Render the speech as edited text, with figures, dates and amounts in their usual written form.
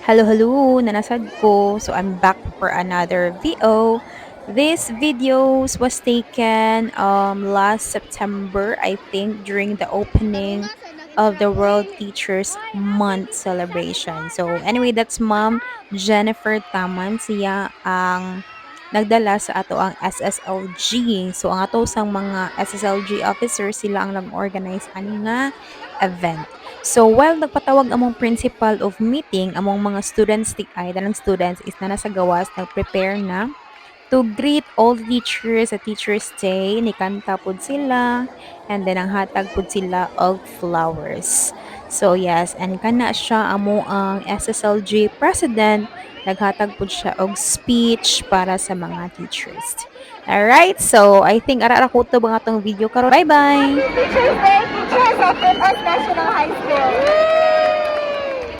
Hello, hello, nanasad ko. So I'm back for another VO. This videos was taken last September, I think, during the opening of the World Teachers Month celebration. So anyway, that's Ma'am Jennifer Taman. Siya ang nagdala sa ato ang SSLG. So ang ato sang mga SSLG officers sila ang nag-organize ani nga event. So while nagpatawag among principal of meeting among mga students ay danang students is na nasa gawas nag-prepare na to greet all the teachers sa Teachers Day, nikanta pud sila, and then ang hatag pud sila og flowers. So yes, and kana siya amo ang SSLG president, naghatag pud siya og speech para sa mga teachers. Alright, so I think ara ko to mga tong video karon. Bye-bye! Happy Teacher's Day, teachers of Pitas National High School!